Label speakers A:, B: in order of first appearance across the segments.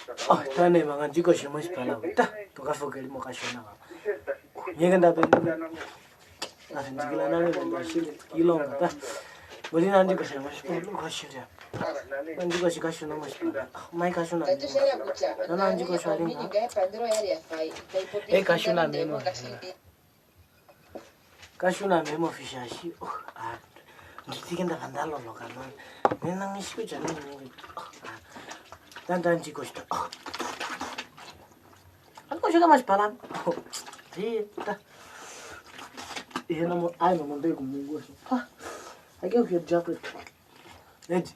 A: Oh, tane mga jiko shimo spala. Ta, tukafokeli mo kashona. Yegenda pe. Njigila nani ndo shili ilonga ta. Boli nandi ko shimo spala ko shili. Nandi ko shikashona mo spala. Mai kashona. Nandi ko shali. Kashona memo. Kashona memo fishashi. Nditikenda kandalo lokana. Nena ngishiko jani ni. Tantan jiko shita. Algo chega mais para lá. Eita. E não, ai não mandei com o gosto. Aqui eu quero já preto. Gente.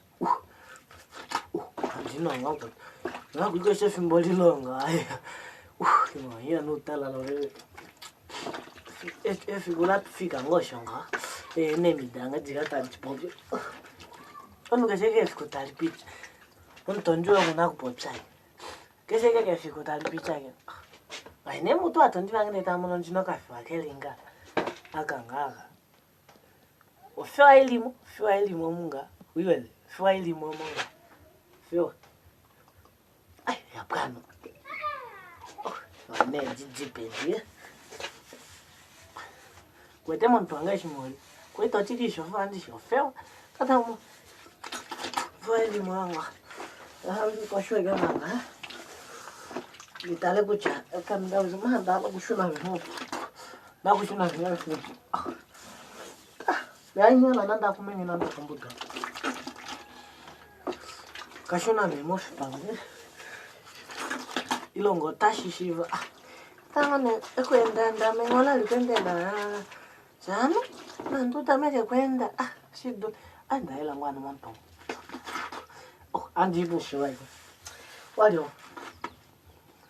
A: De não alta. Não, porque eu chefe embora de longa. Ai. Não, ia no tela lá. É figura fica ngoshanga. Nem me dá, diga tá de pobre. Eu nunca cheguei a escutar pitch. Un tonjo kuna kupopsai. Keseke ke fiko tali picha ke. Ai ne mutu atondi bangene tamono njino ka fa kelinga. Akangaka. O fwa elimo munga. Wiwele, fwa elimo munga. Fwa. Ai, ya plano. Oh, ne jipendi. Kwete montu anga shimori. Kwete tiri shofa andi shofeo. Kata mo. Fwa elimo anga. Kwa shwe gana Vitale kucha kanda uzima ndalo kushuna vimo na kushuna vimo yani na nanda kumenye nanda kumbuka kashuna vimo shipange ilongo tashi shiva tangane ekwenda ndame ngola likwenda na sana nanduta meke kwenda shido anda ila ngwana mampo Anji bushwai. Wajo.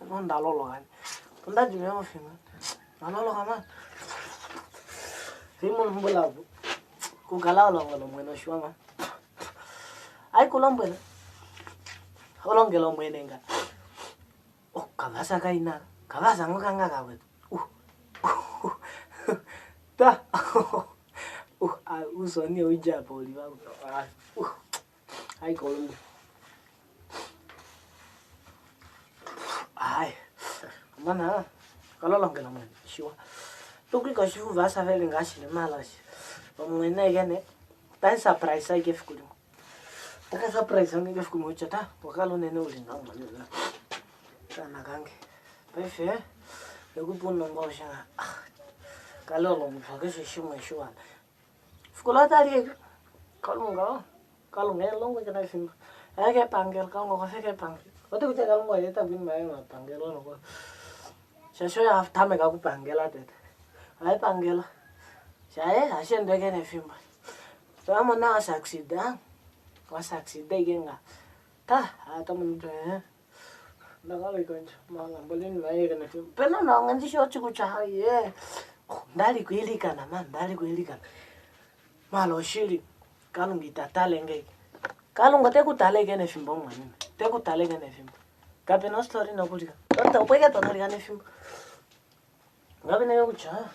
A: Nda lolo kan. Nda jime mo fima. Lolo kama. Fimo mbula. Ku kala lo mweno shwama. Ai kulombe. Holonge lo mwenenga. Oh, kabasa kaina. Kabasa ngokanga kawe. Ta. Usoni ujapo liwa. Ai kolombe. Ai, mana, kalau lang kelam ni, siwa. Tukui kasi fu vasa vele ngasi ni malas. Pemene gane, tan surprise ay kef kulim. Taka surprise ang kef kulim chata, wakalo nene uling ang manila. Kana gange. Pefe, lagu pun nonggo siya. Kalau long pagi sesimu siwa. Sekolah tadi, kalau nggak long kena film. Kayak panggil kau nggak kayak panggil. Waktu kita kalau mau ya tapi main nggak panggil lo nggak. Saya hafta mereka aku panggil ada. Ayah panggil. Saya asyik dengar film. Saya mana saksi dah, saksi deh enggak. Tah, atau mana? Nak kalau ikut malam boleh main kan film. Pernah nongan sih show cukup cahaya. Dari kuilikan aman, dari kuilikan. Malu sih, kalau kita talenge. Kalau nggak teku tale gane film bang mana? Teku tale gane film. Kapan no story no boleh. Tapi apa ya tuh gane film? Nggak benar ya ucap.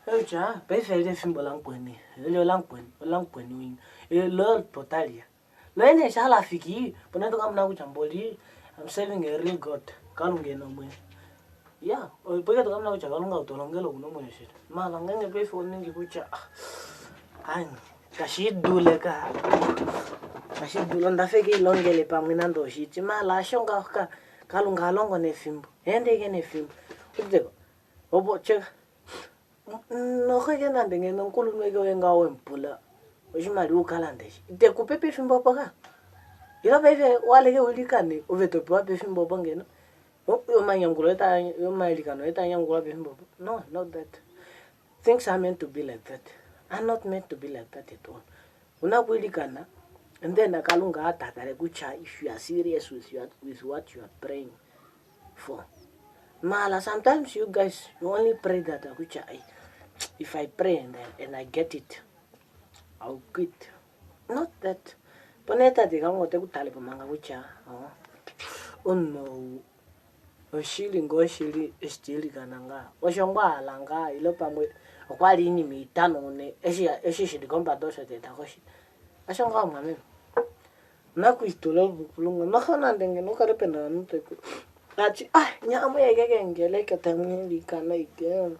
A: Ucap. Pesen dia film bolang pueni. Dia bolang pueni. Lol potalia. Lo ini salah fikir. Pernah tuh kamu nak ucap boleh. I'm serving a real God. Kalau nggak nomu. Ya, pergi tuh kamu nak ucap kalau nggak tolong gelo nomu sih. Malah nggak pesen nggak ucap. Ain. Kasih dulu kah? Kasih dulu ndak fikir longgele paminan dosi. Cuma langsung kau kalau ngalong kau nefim. Ende kau nefim. Udah. Obo cek. No kaya nande ngeno kulu mego ngawe mpula. Ojimali ukalande. Ite kupepe fimbo paka. Ila bebe wale ke ulikane. Oveto pa pe fimbo bangeno. Yo manyangulo eta yo mailikano eta yangulo pe fimbo. No, not that. Things are meant to be like that. I'm not meant to be like that at all. Unakuilikana, and then akalunga atakare kucha if you are serious with what you are praying for. Mala, sometimes you guys you only pray that kucha. If I pray and I get it, I'll quit. Not that. Poneta de kamo te kutale pamanga kucha. Oh no. Oshili ngoshili estili kananga. Oshongwa alanga ilo pamwe. Okwali ni mitano ne eshi dikomba dosa de takoshi. Ashonga mame. na kuitola bukulunga na khana ndenge no kare penda nte ati nyama yake ngeleke tamwili kana ike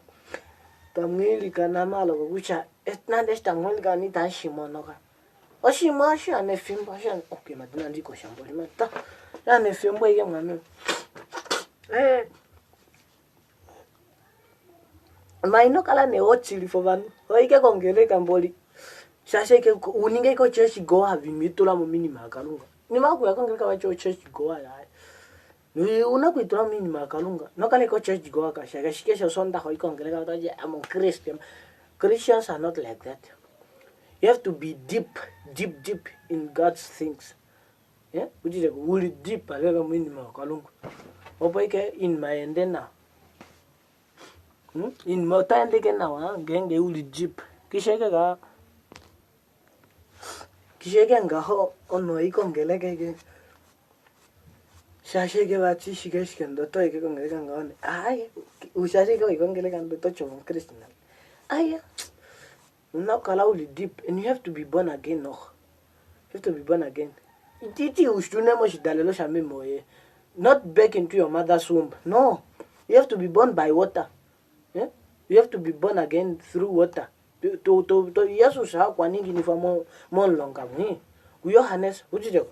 A: tamwili kana mala kucha etnande stamwili kana tashimono ka oshimashi ane fimba shan okay madina ndiko shamboli mata ane fimbo yake mwana maino kala ne ochili fo vanu oike kongeleka mboli shasheke uninge ko church go have mitula mu minima kalunga ni maku yakongeleka wa church go ya ni una kuitula minima kalunga no kale ko church go ka shaka shikesha sonda ho ikongeleka toje am Christian. Christians are not like that. You have to be deep in God's things. Yeah, which is really deep alega minima kalunga opoike in maende na in mota ndeke na wa ngenge uli deep kisheke ngaho ono ikongeleke ke shasheke bachi shikeshike ndoto ikongeleka ngone ushasheke ikongeleka ndoto chomo Christian unakala uli deep and you have to be born again. No, you have to be born again. Ititi ushtune mo shidalelo shame moye. Not back into your mother's womb. No, you have to be born by water. Yeah? You have to be born again through water. To Yesu sa kwa ningi ni fa mon longa ni. Yohanes ujije.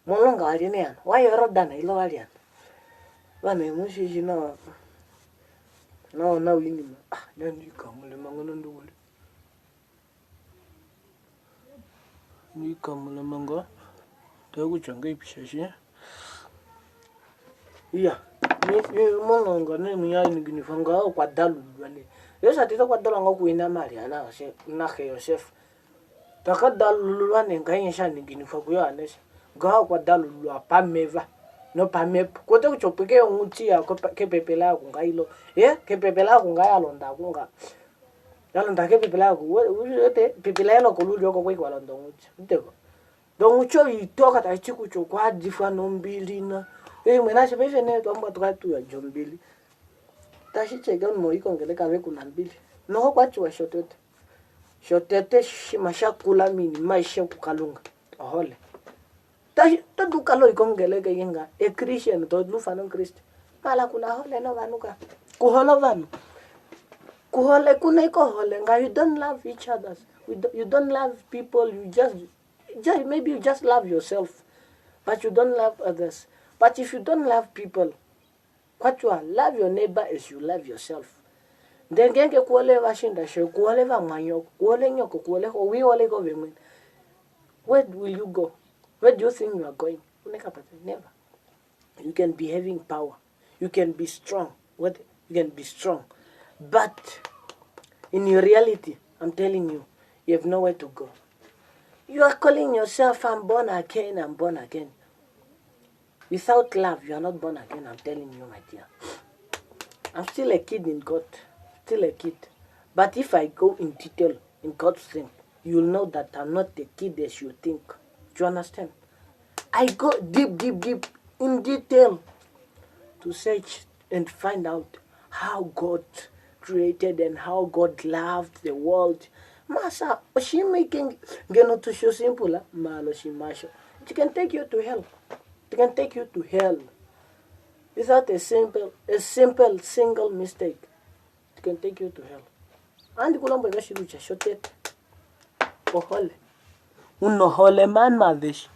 A: Mon longa aliene yan. Wa yoro dana ilo alian. Bane mushi jina. Na wini ma. Nandi kamule mangana ndule. Ni kamule manga. Tagu changa ipishashi. Iya. Ni mononga ne muya ni ginifanga kwa dalu bane. Yesa tito kwa dalu ngo kuina mali ana se na ke Yosef. Taka dalu bane ngai nsha ni ginifagu yo anes. Ga kwa dalu lwa pameva. No pamep. Kote kuchopeke nguti ya ke pepela ku ngailo. Ke pepela ku ngaya londa ku nga. Yalonda ke pepela ku wote pepela lo ko lulyo ko kwa londa nguti. Nteko. Donc tu itoka ta chikucho kwa difa nombili na mwena shebeje ne tomba tukatu ya jombili tashi chega mo ikongeleka ve kuna mbili no kwa chwa shotete shimashakula mini maisha kukalunga ohole tashi tadukalo ikongeleka yenga Christian to lufano Christ mala kuna hole no vanuka kuholo vanu kuhole kuna ikohole nga you don't love each other, you don't love people, you just maybe you just love yourself, but you don't love others. But if you don't love people, what you are, love your neighbor as you love yourself. Then genge kuole washinda she kuole va manyo kuole nyoko kuole ho we ole go vemen. Where will you go? Where do you think you are going? Never. You can be having power. You can be strong. You can be strong. But in your reality, I'm telling you, you have nowhere to go. You are calling yourself, I'm born again. Without love, you are not born again, I'm telling you, my dear. I'm still a kid in God. Still a kid. But if I go in detail in God's thing, you'll know that I'm not a kid as you think. Do you understand? I go deep in detail to search and find out how God created and how God loved the world. Masa, she making geno to show simple, malo she masho. It can take you to hell. It can take you to hell. Without a simple single mistake. It can take you to hell. And kulombo gashi lucha shotet. Ohole. Uno hole man mavish.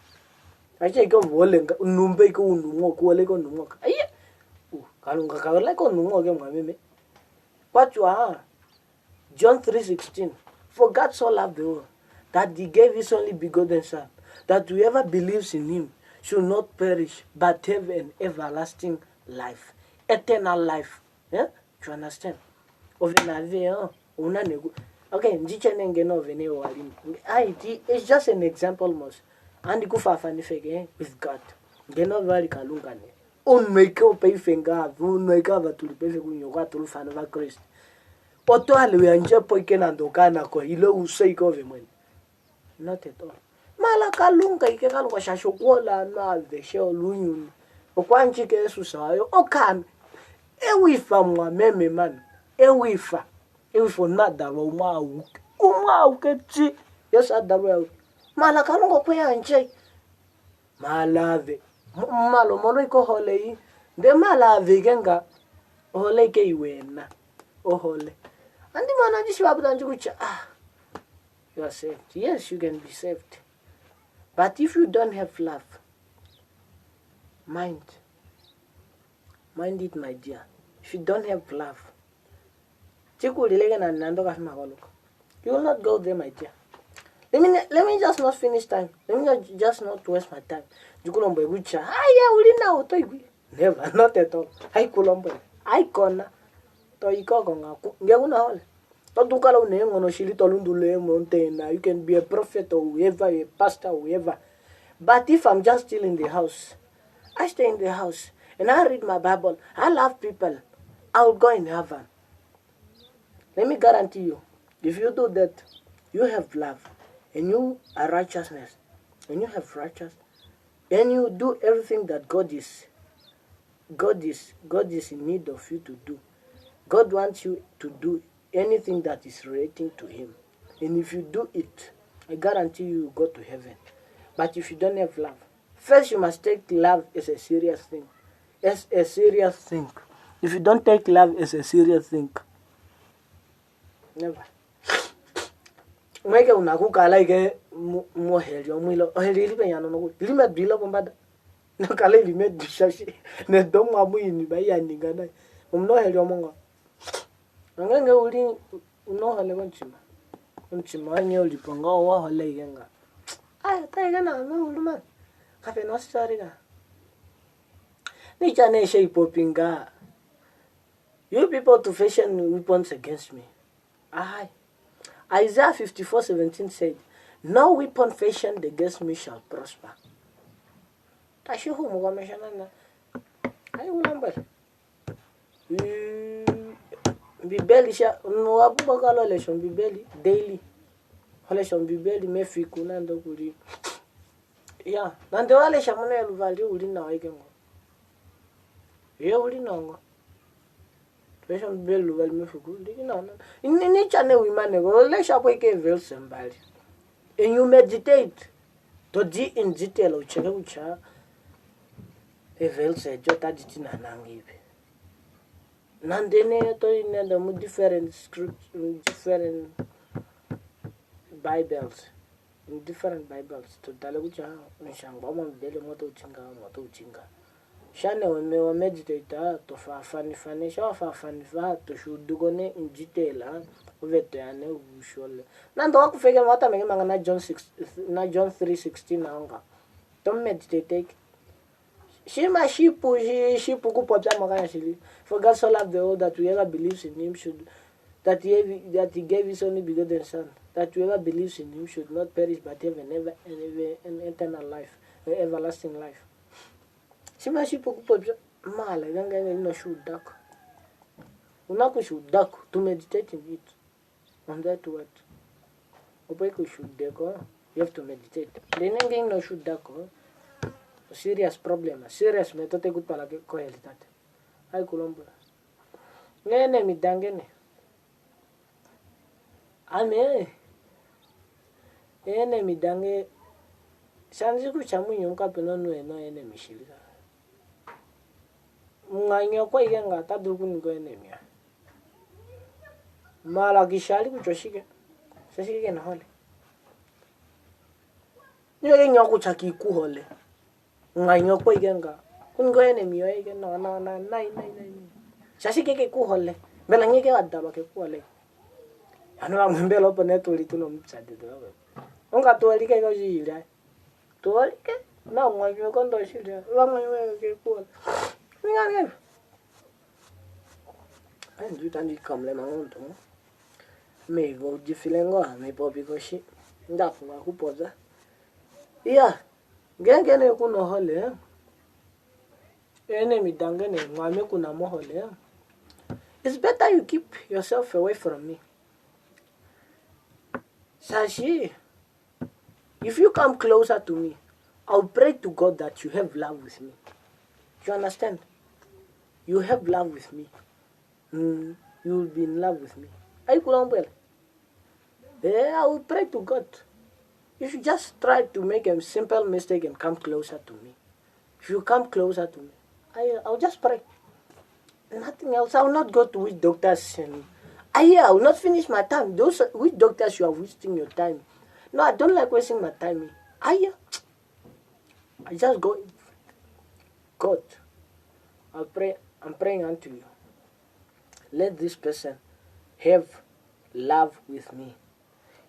A: Aje go wolenga unumbe ko unumo ko le ko numo. Aye. Kalunga ka le ko numo ke mwameme. What you are? John 3:16. For God so loved the world that he gave his only begotten Son, that whoever believes in him should not perish, but have an everlasting life, eternal life. Yeah? Do you understand? Okay, it's just an example, most. And you go with God. Geno very kalungane. Make up pay finger, make up to the pay when you got to fan of Christ. Oto aliwe anje poike na ndokana ko ilo usei ko vemwen. Not at all. Mala kalunga ike kalunga shashokola na veshe olunyu. Okwanchi ke Yesu sayo okan. Ewifa mwa meme man. Ewifa nada wa umau. Umau ke chi. Yes adaro. Mala kalunga ko yanje. malave malo molo iko hole yi de malave kenga hole ke iwena ohole andi mana ndishibabuda ndikucha you are saved. Yes, you can be saved. But if you don't have love, mind it, my dear. If you don't have love, you will not go there, my dear. Let me just not finish time. Let me just not waste my time. Never, not at all. I kona. You can be a prophet or whoever, a pastor, whoever. But if I'm just still in the house, I stay in the house and I read my Bible, I love people, I will go in heaven. Let me guarantee you, if you do that, you have love and you are righteousness. When you have righteousness, and you do everything that God is in need of you to do. God wants you to do anything that is relating to Him. And if you do it, I guarantee you will go to heaven. But if you don't have love, first you must take love as a serious thing. As a serious thing. If you don't take love as a serious thing, never. Make unakukala ike moheli omwilo oheli lipenyano noku lime dilo pombada nakale lime dishashi ne domwa mwini bayaninga naye umnoheli omongo ngenge uli unohele konchima anye uliponga wa hole yenga taiga na uluma kafe no sariga ni chane shei popinga you people to fashion weapons against me. Isaiah 54:17 said, no weapon fashioned against me shall prosper. Tashi humu kwa meshanana. Ayi ulamba. Bibeli sha wabuba kalo lesson bibeli daily. Lesson bibeli mefiku nando kuri. Ya, nande wale shamune luvali uli na waike ngo. Ye uli na ngo. Lesson bibeli luvali mefiku uli na ngo. Ini chane wimane go le shapo ike vel sembali. And you meditate to di in detail ucheke ucha evel se jota ditina nangibe. Nandene to in the different scripts, different Bibles, in different Bibles to dalagucha nshangwa mbele moto uchinga. Shane we meditate to fa fani sha fa fani to shudugone in detail uveto yane ushole. Nando wakufika mata menge mangana John 3:16 naonga. Don't meditate. Shima shipu kupopya magana shili. For God so loved the world that whoever believes in Him should that He gave His only begotten Son, that whoever believes in Him should not perish but have an eternal life, an everlasting life. Shima shipu kupopya mala ganga ino shudako. Unaku shudako to meditate in it. On that word. Opeko shudako, you have to meditate. Denenge no shudako. Serious problem, serious metote good pala ko helitate. Ay kulombo. Ngene midangene. Ame. Ene midange. Sanzi ku chamu nyonka peno no ene mishilika. Munganyo ko igenga taduku ngo ene mia. Mala gishali ku choshike. Sashike na hole. Nyo nyoku chaki ku hole. Nganyo ko igenga kungo ene miyo ige no nai shashike ke ku hole bela ngeke wadaba ke ku hole ano amembelo pone tuli tuno mtsade do onga toli ke ko jira toli ke na ngwanyo ko ndo shira ngwanyo ke ku hole ngane ai ndu tandi kamle mangonto me go difilengo me popi ko shi ndafu ngakupoza iya ngengene kuno hole ene midangene ngame kuna mohole. It's better you keep yourself away from me. Sashi, if you come closer to me, I'll pray to God that you have love with me. You understand? You have love with me. You will be in love with me. I will pray to God You should just try to make a simple mistake and come closer to me. If you come closer to me, I'll just pray. Nothing else. I will not go to witch doctors and I will not finish my time. Those witch doctors, you are wasting your time. No, I don't like wasting my time. I just go. God, I'll pray. I'm praying unto you. Let this person have love with me.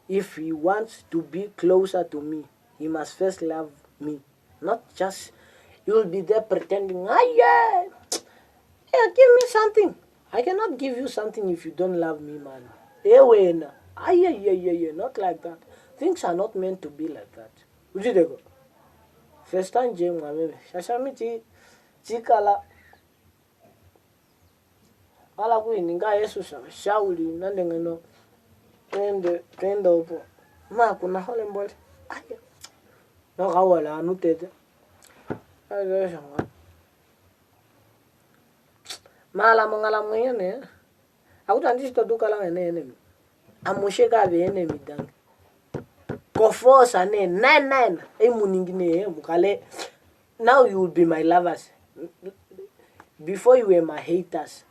A: If he wants to be closer to me, he must first love me. Not just you will be there pretending, yeah, give me something. I cannot give you something if you don't love me, man. Yeah, not like that. Things are not meant to be like that. Would you go? First time, Jim, Shashamiti, Chikala. Ala kuininga Yesu shauli nandengeno twende upo ma kuna hole mbole aya no gawala anutete ayo shanga mala mangala mwene akutandisi todukala enemy amusheka be enemy dang kofosa ne nine emuningine mukale. Now you will be my lovers. Before you were my haters.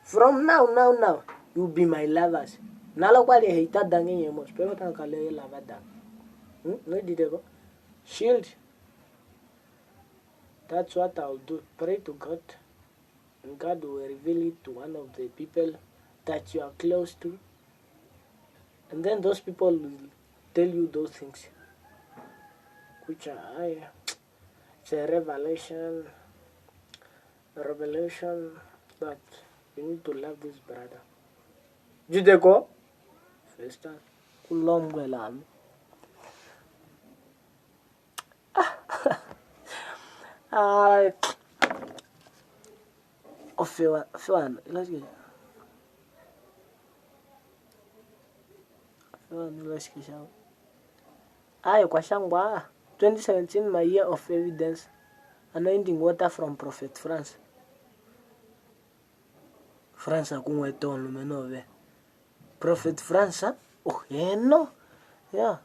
A: From now, you'll be my lovers. Nalo kwa le hater dange yemos. Pero tankale lava dang. No didego. Shield. That's what I'll do. Pray to God. And God will reveal it to one of the people that you are close to. And then those people will tell you those things. Which are, it's a revelation that you need to love this brother. Judeko? First time. Kulom gwelam. Ofewan, let's get. Let's get out. Kwa shangwa 2017, my year of evidence. Anointing water from Prophet France. France akungwe ton lumenove. Prophet France, oh no. Yeah,